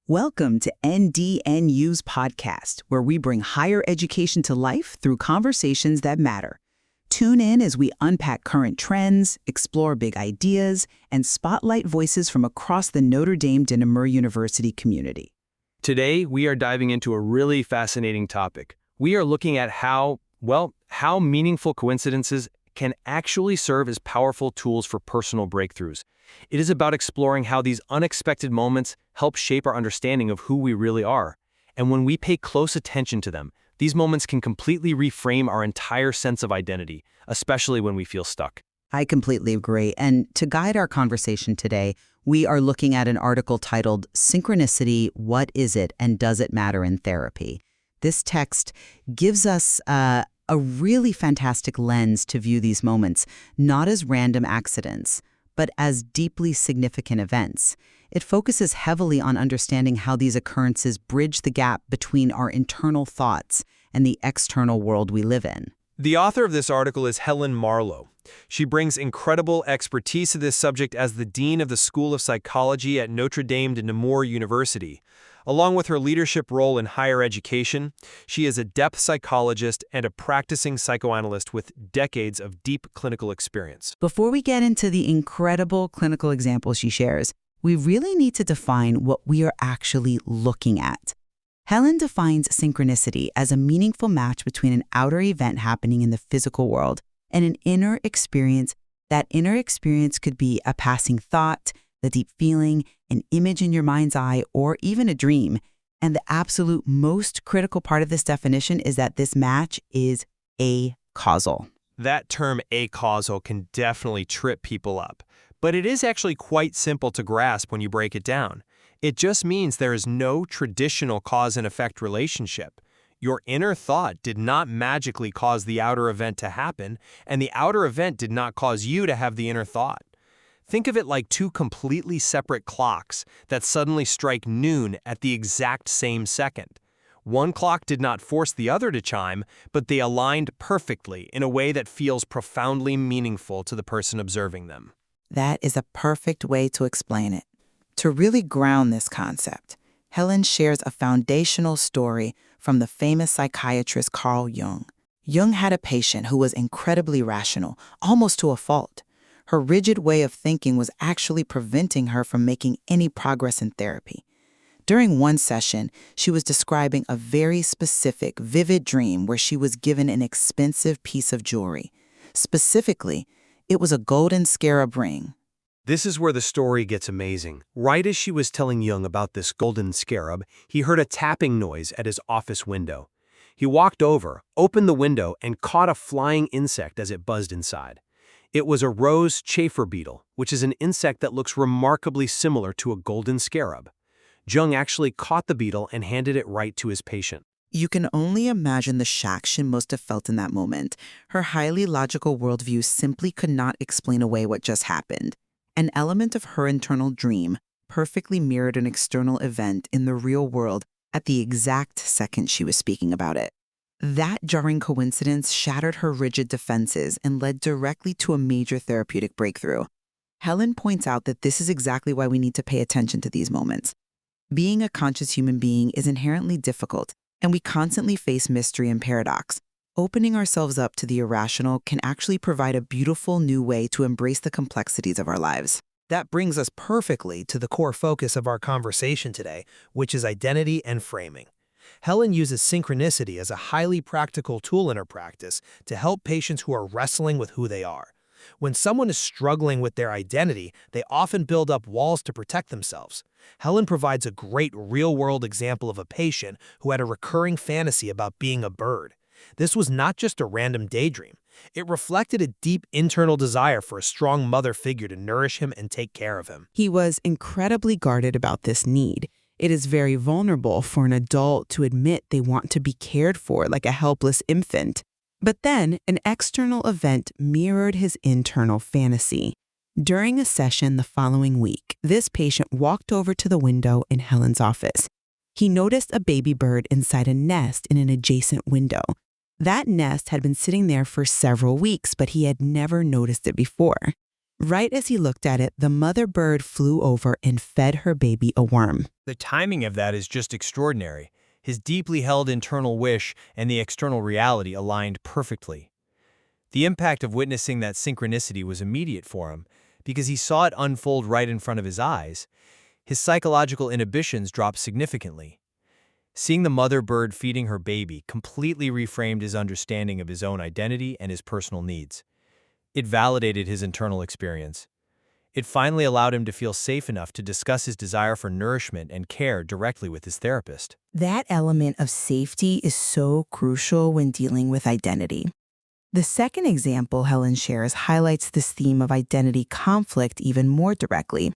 Welcome to NDNU's podcast, where we bring higher education to life through conversations that matter. Tune in as we unpack current trends, explore big ideas, and spotlight voices from across the Notre Dame de Namur University community. Today, we are diving into a really fascinating topic. We are looking at how meaningful coincidences can actually serve as powerful tools for personal breakthroughs. It is about exploring how these unexpected moments help shape our understanding of who we really are. And when we pay close attention to them, these moments can completely reframe our entire sense of identity, especially when we feel stuck. I completely agree. And to guide our conversation today, we are looking at an article titled Synchronicity, What Is It and Does It Matter in Therapy? This text gives us a really fantastic lens to view these moments, not as random accidents, but as deeply significant events. It focuses heavily on understanding how these occurrences bridge the gap between our internal thoughts and the external world we live in. The author of this article is Helen Marlowe. She brings incredible expertise to this subject as the Dean of the School of Psychology at Notre Dame de Namur University. Along with her leadership role in higher education, she is a depth psychologist and a practicing psychoanalyst with decades of deep clinical experience. Before we get into the incredible clinical examples she shares, we really need to define what we are actually looking at. Helen defines synchronicity as a meaningful match between an outer event happening in the physical world and an inner experience. That inner experience could be a passing thought, the deep feeling, an image in your mind's eye, or even a dream. And the absolute most critical part of this definition is that this match is acausal. That term acausal can definitely trip people up, but it is actually quite simple to grasp when you break it down. It just means there is no traditional cause and effect relationship. Your inner thought did not magically cause the outer event to happen, and the outer event did not cause you to have the inner thought. Think of it like two completely separate clocks that suddenly strike noon at the exact same second. One clock did not force the other to chime, but they aligned perfectly in a way that feels profoundly meaningful to the person observing them. That is a perfect way to explain it. To really ground this concept, Helen shares a foundational story from the famous psychiatrist Carl Jung. Jung had a patient who was incredibly rational, almost to a fault. Her rigid way of thinking was actually preventing her from making any progress in therapy. During one session, she was describing a very specific, vivid dream where she was given an expensive piece of jewelry. Specifically, it was a golden scarab ring. This is where the story gets amazing. Right as she was telling Jung about this golden scarab, he heard a tapping noise at his office window. He walked over, opened the window, and caught a flying insect as it buzzed inside. It was a rose chafer beetle, which is an insect that looks remarkably similar to a golden scarab. Jung actually caught the beetle and handed it right to his patient. You can only imagine the shock she must have felt in that moment. Her highly logical worldview simply could not explain away what just happened. An element of her internal dream perfectly mirrored an external event in the real world at the exact second she was speaking about it. That jarring coincidence shattered her rigid defenses and led directly to a major therapeutic breakthrough. Helen points out that this is exactly why we need to pay attention to these moments. Being a conscious human being is inherently difficult, and we constantly face mystery and paradox. Opening ourselves up to the irrational can actually provide a beautiful new way to embrace the complexities of our lives. That brings us perfectly to the core focus of our conversation today, which is identity and framing. Helen uses synchronicity as a highly practical tool in her practice to help patients who are wrestling with who they are. When someone is struggling with their identity, they often build up walls to protect themselves. Helen provides a great real-world example of a patient who had a recurring fantasy about being a bird. This was not just a random daydream. It reflected a deep internal desire for a strong mother figure to nourish him and take care of him. He was incredibly guarded about this need. It is very vulnerable for an adult to admit they want to be cared for like a helpless infant. But then, an external event mirrored his internal fantasy. During a session the following week, this patient walked over to the window in Helen's office. He noticed a baby bird inside a nest in an adjacent window. That nest had been sitting there for several weeks, but he had never noticed it before. Right as he looked at it, the mother bird flew over and fed her baby a worm. The timing of that is just extraordinary. His deeply held internal wish and the external reality aligned perfectly. The impact of witnessing that synchronicity was immediate for him, because he saw it unfold right in front of his eyes. His psychological inhibitions dropped significantly. Seeing the mother bird feeding her baby completely reframed his understanding of his own identity and his personal needs. It validated his internal experience. It finally allowed him to feel safe enough to discuss his desire for nourishment and care directly with his therapist. That element of safety is so crucial when dealing with identity. The second example Helen shares highlights this theme of identity conflict even more directly.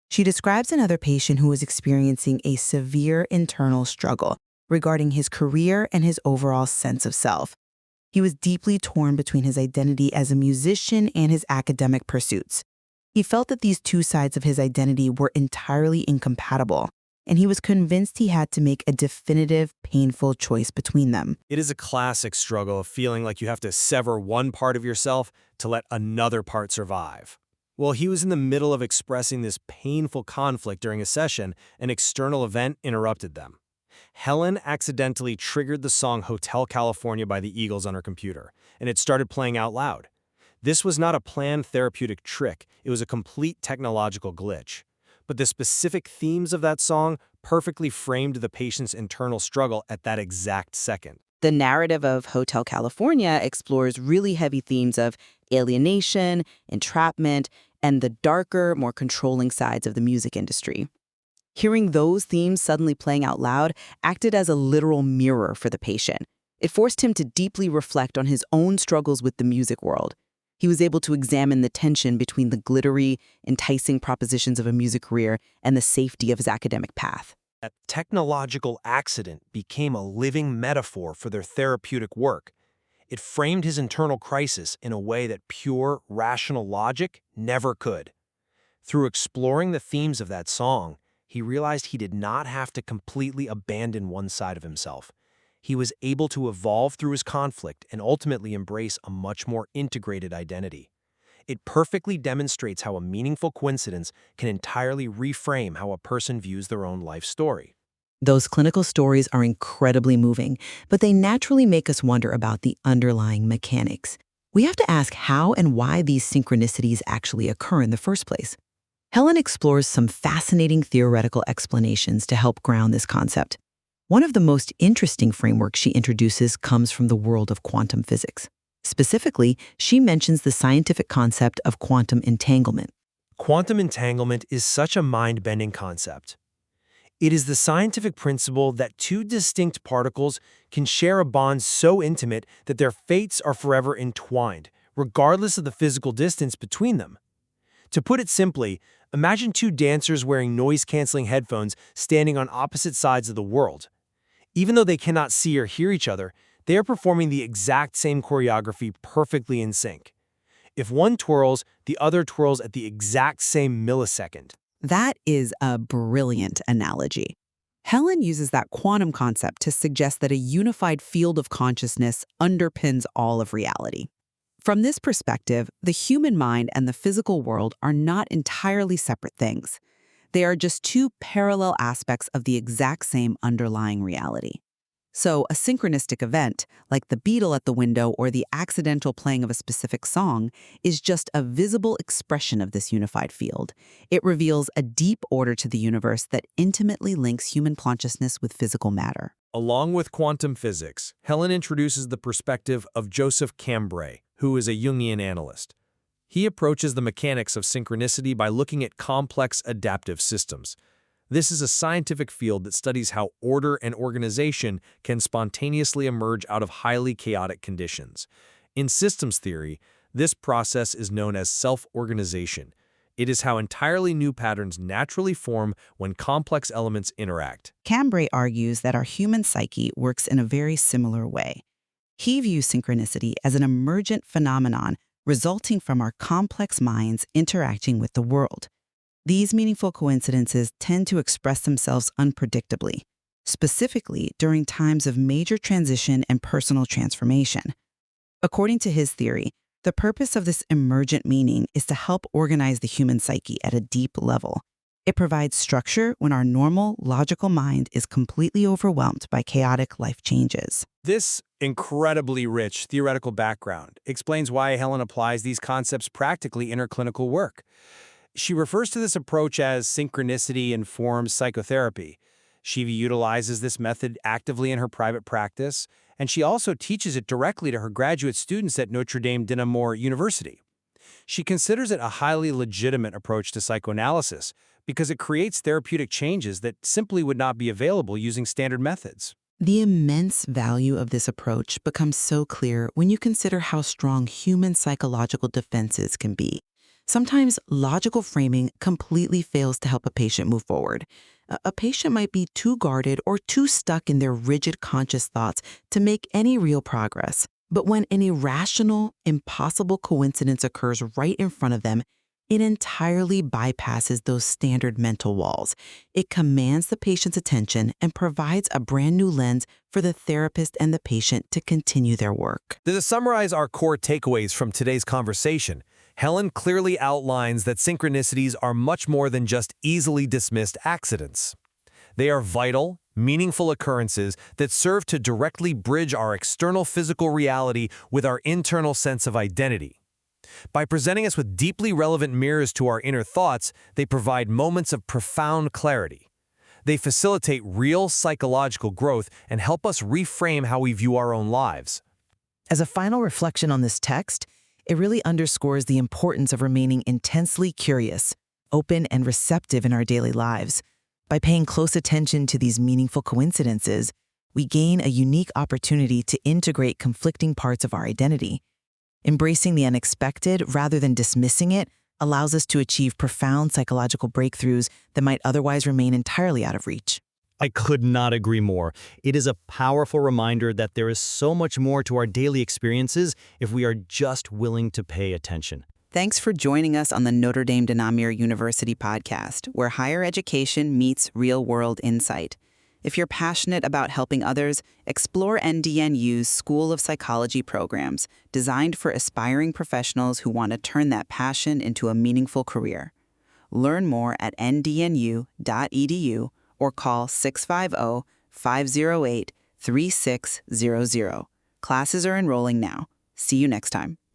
She describes another patient who was experiencing a severe internal struggle regarding his career and his overall sense of self. He was deeply torn between his identity as a musician and his academic pursuits. He felt that these two sides of his identity were entirely incompatible, and he was convinced he had to make a definitive, painful choice between them. It is a classic struggle of feeling like you have to sever one part of yourself to let another part survive. While he was in the middle of expressing this painful conflict during a session, an external event interrupted them. Helen accidentally triggered the song Hotel California by the Eagles on her computer, and it started playing out loud. This was not a planned therapeutic trick, it was a complete technological glitch. But the specific themes of that song perfectly framed the patient's internal struggle at that exact second. The narrative of Hotel California explores really heavy themes of alienation, entrapment, and the darker, more controlling sides of the music industry. Hearing those themes suddenly playing out loud acted as a literal mirror for the patient. It forced him to deeply reflect on his own struggles with the music world. He was able to examine the tension between the glittery, enticing propositions of a music career and the safety of his academic path. That technological accident became a living metaphor for their therapeutic work. It framed his internal crisis in a way that pure, rational logic never could. Through exploring the themes of that song, he realized he did not have to completely abandon one side of himself. He was able to evolve through his conflict and ultimately embrace a much more integrated identity. It perfectly demonstrates how a meaningful coincidence can entirely reframe how a person views their own life story. Those clinical stories are incredibly moving, but they naturally make us wonder about the underlying mechanics. We have to ask how and why these synchronicities actually occur in the first place. Helen explores some fascinating theoretical explanations to help ground this concept. One of the most interesting frameworks she introduces comes from the world of quantum physics. Specifically, she mentions the scientific concept of quantum entanglement. Quantum entanglement is such a mind-bending concept. It is the scientific principle that two distinct particles can share a bond so intimate that their fates are forever entwined, regardless of the physical distance between them. To put it simply, imagine two dancers wearing noise-canceling headphones standing on opposite sides of the world. Even though they cannot see or hear each other, they are performing the exact same choreography perfectly in sync. If one twirls, the other twirls at the exact same millisecond. That is a brilliant analogy. Helen uses that quantum concept to suggest that a unified field of consciousness underpins all of reality. From this perspective, the human mind and the physical world are not entirely separate things. They are just two parallel aspects of the exact same underlying reality. So a synchronistic event, like the beetle at the window or the accidental playing of a specific song, is just a visible expression of this unified field. It reveals a deep order to the universe that intimately links human consciousness with physical matter. Along with quantum physics, Helen introduces the perspective of Joseph Cambray, who is a Jungian analyst. He approaches the mechanics of synchronicity by looking at complex adaptive systems. This is a scientific field that studies how order and organization can spontaneously emerge out of highly chaotic conditions. In systems theory, this process is known as self-organization. It is how entirely new patterns naturally form when complex elements interact. Cambray argues that our human psyche works in a very similar way. He views synchronicity as an emergent phenomenon resulting from our complex minds interacting with the world. These meaningful coincidences tend to express themselves unpredictably, specifically during times of major transition and personal transformation. According to his theory, The purpose of this emergent meaning is to help organize the human psyche at a deep level. It provides structure when our normal, logical mind is completely overwhelmed by chaotic life changes. This incredibly rich theoretical background explains why Helen applies these concepts practically in her clinical work. She refers to this approach as synchronicity-informed psychotherapy. She utilizes this method actively in her private practice, and she also teaches it directly to her graduate students at Notre Dame de Namur University. She considers it a highly legitimate approach to psychoanalysis because it creates therapeutic changes that simply would not be available using standard methods. The immense value of this approach becomes so clear when you consider how strong human psychological defenses can be. Sometimes logical framing completely fails to help a patient move forward. A patient might be too guarded or too stuck in their rigid conscious thoughts to make any real progress. But when an irrational, impossible coincidence occurs right in front of them, it entirely bypasses those standard mental walls. It commands the patient's attention and provides a brand new lens for the therapist and the patient to continue their work. To summarize our core takeaways from today's conversation, Helen clearly outlines that synchronicities are much more than just easily dismissed accidents. They are vital, meaningful occurrences that serve to directly bridge our external physical reality with our internal sense of identity. By presenting us with deeply relevant mirrors to our inner thoughts, they provide moments of profound clarity. They facilitate real psychological growth and help us reframe how we view our own lives. As a final reflection on this text, it really underscores the importance of remaining intensely curious, open, and receptive in our daily lives. By paying close attention to these meaningful coincidences, we gain a unique opportunity to integrate conflicting parts of our identity. Embracing the unexpected rather than dismissing it allows us to achieve profound psychological breakthroughs that might otherwise remain entirely out of reach. I could not agree more. It is a powerful reminder that there is so much more to our daily experiences if we are just willing to pay attention. Thanks for joining us on the Notre Dame de Namur University podcast, where higher education meets real-world insight. If you're passionate about helping others, explore NDNU's School of Psychology programs, designed for aspiring professionals who want to turn that passion into a meaningful career. Learn more at ndnu.edu or call 650-508-3600. Classes are enrolling now. See you next time.